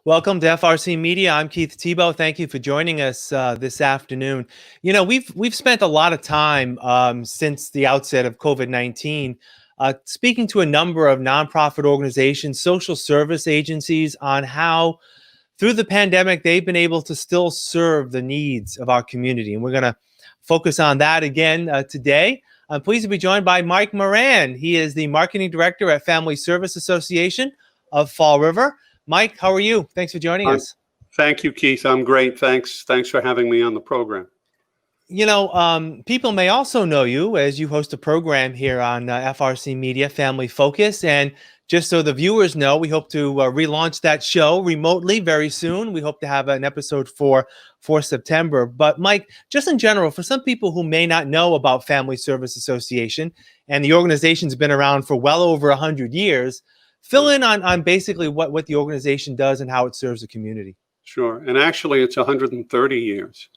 Welcome to FRC Media. I'm Keith Tebow. Thank you for joining us this afternoon. We've spent a lot of time since the outset of COVID-19 speaking to a number of nonprofit organizations, social service agencies on how through the pandemic they've been able to still serve the needs of our community. And we're going to focus on that again today. I'm pleased to be joined by Mike Moran. He is the marketing director at Family Service Association of Fall River. Mike, how are you? Thanks for joining us. Thank you, Keith. I'm great. Thanks for having me on the program. People may also know you as you host a program here on FRC Media, Family Focus. And just so the viewers know, we hope to relaunch that show remotely very soon. We hope to have an episode for September. But Mike, just in general, for some people who may not know about Family Service Association, and the organization's been around for well over 100 years, fill in on basically what the organization does and how it serves the community. Sure. And actually, it's 130 years.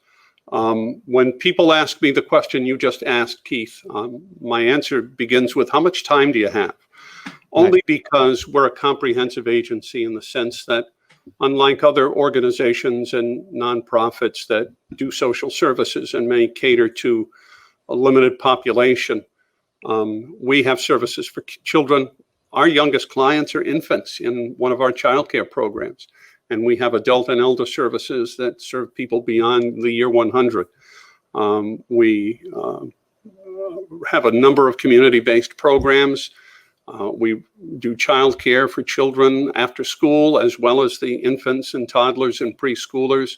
When people ask me the question you just asked, Keith, my answer begins with, how much time do you have? Only because we're a comprehensive agency in the sense that, unlike other organizations and nonprofits that do social services and may cater to a limited population, we have services for children. Our youngest clients are infants in one of our childcare programs, and we have adult and elder services that serve people beyond the year 100. We have a number of community-based programs. We do childcare for children after school, as well as the infants and toddlers and preschoolers.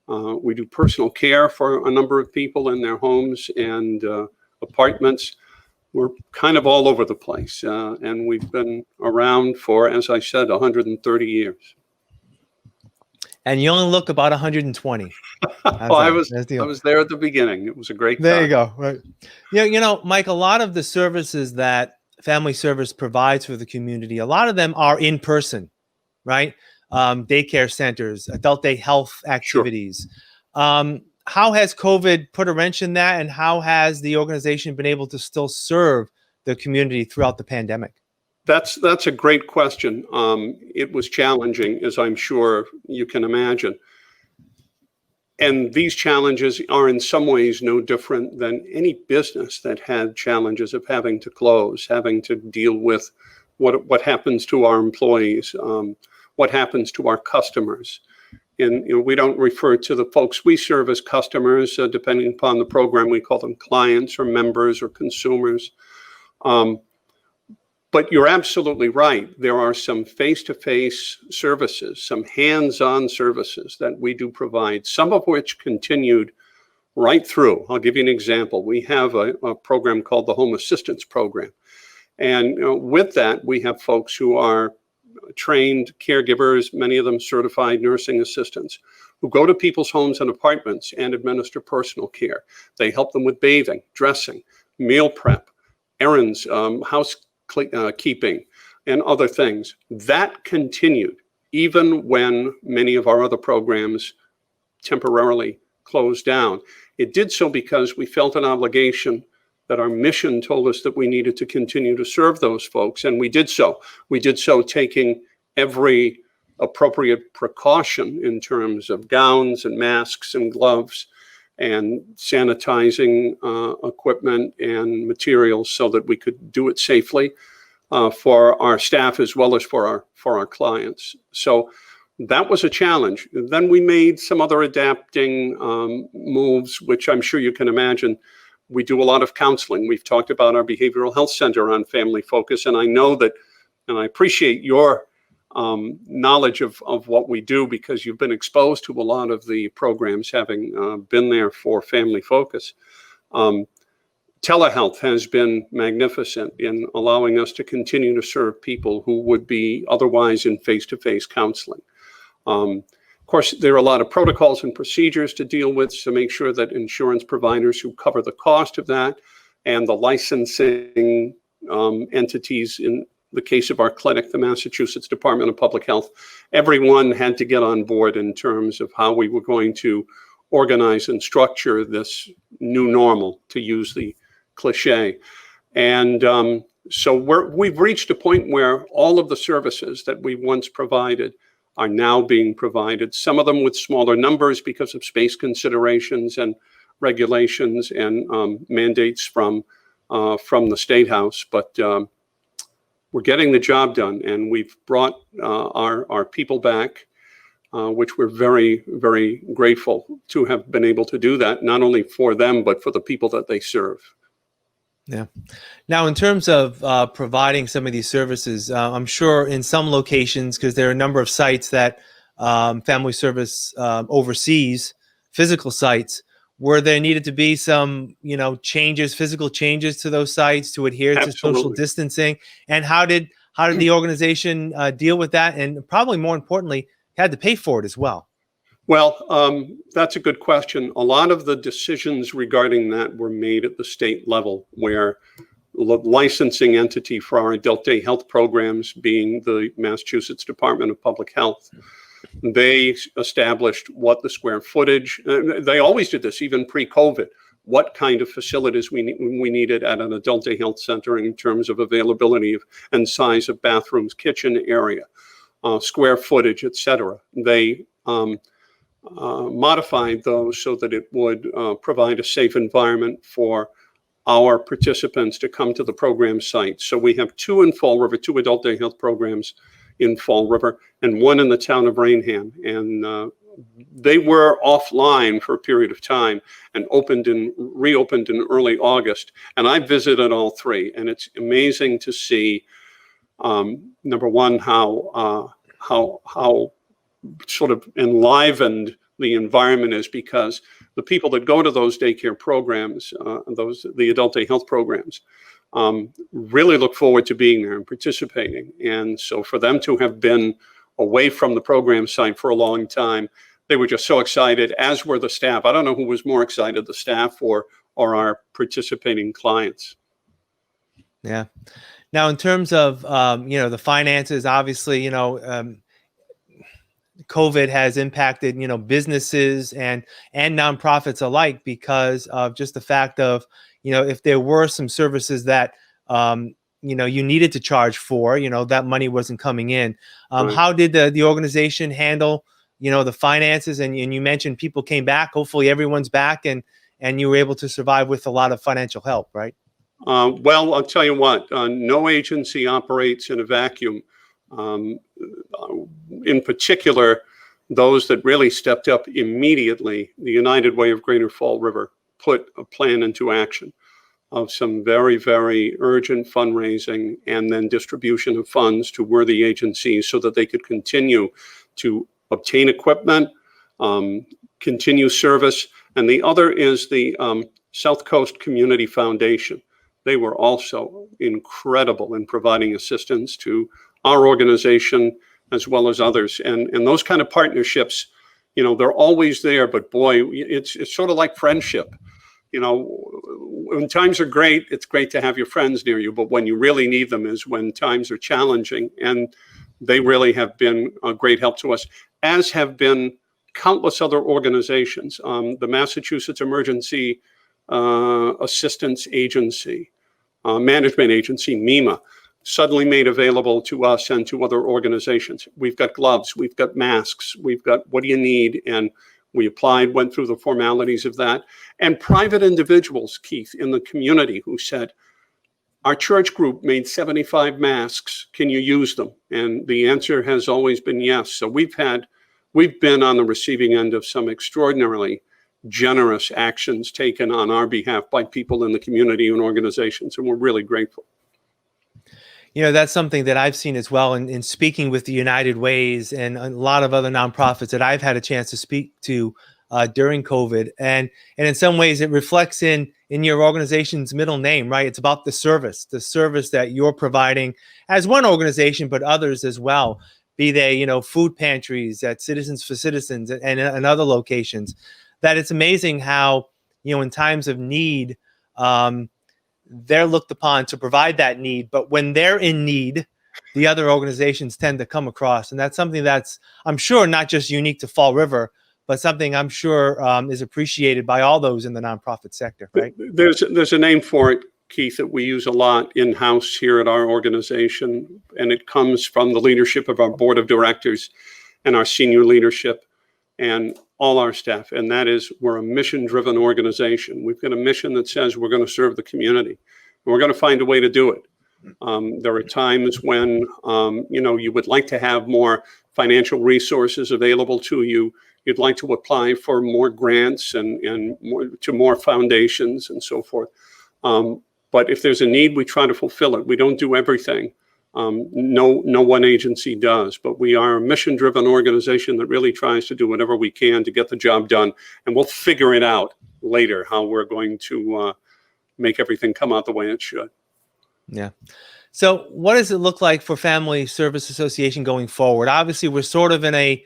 We do personal care for a number of people in their homes and apartments. We're kind of all over the place, and we've been around for, as I said, 130 years. And you only look about 120. I was there at the beginning. It was a great time. There you go. Right. Yeah, Mike, a lot of the services that Family Service provides for the community, a lot of them are in person, right? Daycare centers, adult day health activities. Sure. How has COVID put a wrench in that, and how has the organization been able to still serve the community throughout the pandemic? That's a great question. It was challenging, as I'm sure you can imagine. And these challenges are in some ways no different than any business that had challenges of having to close, having to deal with what happens to our employees, what happens to our customers. And we don't refer to the folks we serve as customers, depending upon the program. We call them clients or members or consumers. But you're absolutely right. There are some face-to-face services, some hands-on services that we do provide, some of which continued right through. I'll give you an example. We have a program called the Home Assistance Program. And with that, we have folks who are trained caregivers, many of them certified nursing assistants, who go to people's homes and apartments and administer personal care. They help them with bathing, dressing, meal prep, errands, housekeeping, and other things. That continued even when many of our other programs temporarily closed down. It did so because we felt an obligation, that our mission told us that we needed to continue to serve those folks, and we did so. We did so taking every appropriate precaution in terms of gowns and masks and gloves and sanitizing equipment and materials so that we could do it safely for our staff as well as for our clients. So that was a challenge. Then we made some other adapting moves, which I'm sure you can imagine. We do a lot of counseling. We've talked about our behavioral health center on Family Focus, and I know that, and I appreciate your knowledge of what we do, because you've been exposed to a lot of the programs, having been there for Family Focus. Telehealth has been magnificent in allowing us to continue to serve people who would be otherwise in face-to-face counseling. Of course, there are a lot of protocols and procedures to deal with to make sure that insurance providers who cover the cost of that, and the licensing entities, in the case of our clinic, the Massachusetts Department of Public Health, everyone had to get on board in terms of how we were going to organize and structure this new normal, to use the cliche. And so we've reached a point where all of the services that we once provided are now being provided. Some of them with smaller numbers because of space considerations and regulations and mandates from the State House, but we're getting the job done, and we've brought our people back, which we're very, very grateful to have been able to do that, not only for them, but for the people that they serve. Yeah. Now, in terms of providing some of these services, I'm sure in some locations, because there are a number of sites that Family Service oversees, physical sites, where there needed to be some, changes, physical changes to those sites to adhere to social distancing. And how did the organization deal with that? And probably more importantly, had to pay for it as well. Well, that's a good question. A lot of the decisions regarding that were made at the state level, where the licensing entity for our adult day health programs, being the Massachusetts Department of Public Health, they established what the square footage, they always did this, even pre-COVID, what kind of facilities we needed at an adult day health center in terms of availability and size of bathrooms, kitchen area, square footage, etc. They modified those so that it would provide a safe environment for our participants to come to the program site. So we have 2 in Fall River, 2 adult day health programs in Fall River, and 1 in the town of Rainham. And they were offline for a period of time and reopened in early August. And I visited all 3, and it's amazing to see, number one, how sort of enlivened the environment is, because the people that go to those daycare programs, the adult day health programs, really look forward to being there and participating. And so for them to have been away from the program site for a long time, they were just so excited, as were the staff. I don't know who was more excited, the staff or our participating clients. Yeah. Now, in terms of, the finances, obviously, COVID has impacted, businesses and nonprofits alike, because of just the fact of, if there were some services that, you needed to charge for, that money wasn't coming in. Right. How did the organization handle, the finances? And you mentioned people came back. Hopefully everyone's back, and you were able to survive with a lot of financial help, right? Well, I'll tell you what, no agency operates in a vacuum. In particular, those that really stepped up immediately, the United Way of Greater Fall River put a plan into action of some very, very urgent fundraising and then distribution of funds to worthy agencies so that they could continue to obtain equipment, continue service. And the other is the South Coast Community Foundation. They were also incredible in providing assistance to our organization as well as others. And those kind of partnerships, they're always there, but boy, it's sort of like friendship. When times are great, it's great to have your friends near you, but when you really need them is when times are challenging. And they really have been a great help to us, as have been countless other organizations. The Massachusetts Emergency Assistance Agency, Management Agency, MEMA, suddenly made available to us and to other organizations. We've got gloves, we've got masks, we've got what do you need? And we applied, went through the formalities of that. And private individuals, Keith, in the community who said, our church group made 75 masks, can you use them? And the answer has always been yes. So we've been on the receiving end of some extraordinarily generous actions taken on our behalf by people in the community and organizations, and we're really grateful. That's something that I've seen as well in speaking with the United Ways and a lot of other nonprofits that I've had a chance to speak to during COVID. And in some ways it reflects in your organization's middle name, right? It's about the service that you're providing as one organization, but others as well, be they, food pantries at Citizens for Citizens and other locations. That it's amazing how, in times of need, they're looked upon to provide that need, but when they're in need, the other organizations tend to come across. And that's something that's, I'm sure, not just unique to Fall River, but something I'm sure is appreciated by all those in the nonprofit sector, right? There's a name for it, Keith, that we use a lot in-house here at our organization, and it comes from the leadership of our board of directors. and our senior leadership and all our staff. And that is, we're a mission-driven organization. We've got a mission that says we're going to serve the community, and we're going to find a way to do it. There are times when, you would like to have more financial resources available to you. You'd like to apply for more grants and more foundations and so forth. But if there's a need, we try to fulfill it. We don't do everything. No one agency does, but we are a mission-driven organization that really tries to do whatever we can to get the job done. And we'll figure it out later how we're going to make everything come out the way it should. Yeah. So what does it look like for Family Service Association going forward? Obviously, we're sort of in a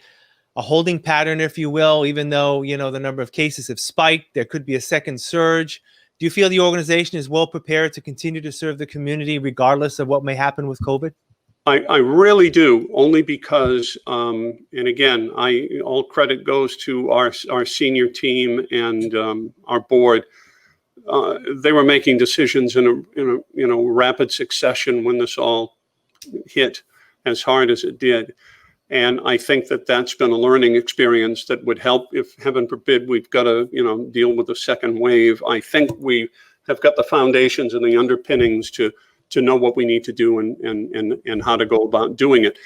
holding pattern, if you will, even though, the number of cases have spiked. There could be a second surge. Do you feel the organization is well prepared to continue to serve the community regardless of what may happen with COVID? I really do, only because, and again, all credit goes to our senior team and our board. They were making decisions in a rapid succession when this all hit as hard as it did. And I think that that's been a learning experience that would help if, heaven forbid, we've got to, deal with a second wave. I think we have got the foundations and the underpinnings to know what we need to do and how to go about doing it.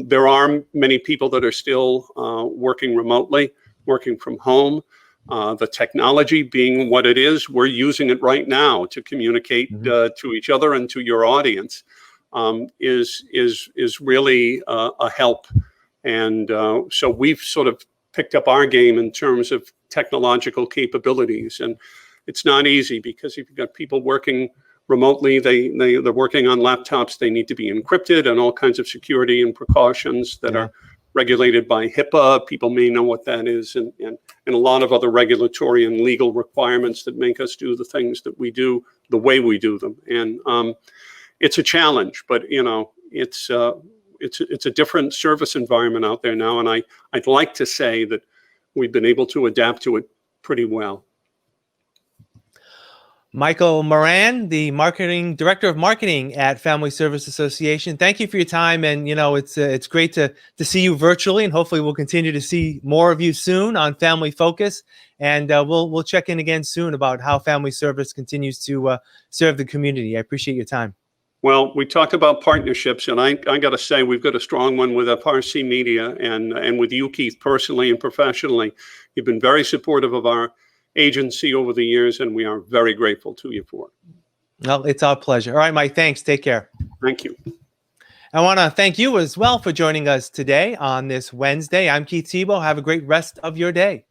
There are many people that are still working remotely, working from home. The technology being what it is, we're using it right now to communicate to each other and to your audience. Is really a help. And so we've sort of picked up our game in terms of technological capabilities. And it's not easy because if you've got people working remotely, they're working on laptops, they need to be encrypted and all kinds of security and precautions that are regulated by HIPAA. People may know what that is, and a lot of other regulatory and legal requirements that make us do the things that we do the way we do them. And it's a challenge, but it's a different service environment out there now, and I'd like to say that we've been able to adapt to it pretty well. Michael Moran, the director of marketing at Family Service Association. Thank you for your time, and it's great to see you virtually, and hopefully we'll continue to see more of you soon on Family Focus. And we'll check in again soon about how Family Service continues to serve the community. I appreciate your time. Well, we talked about partnerships, and I got to say we've got a strong one with FRCmedia and with you, Keith, personally and professionally. You've been very supportive of our agency over the years, and we are very grateful to you for it. Well, it's our pleasure. All right, Mike, thanks. Take care. Thank you. I want to thank you as well for joining us today on this Wednesday. I'm Keith Tebow. Have a great rest of your day.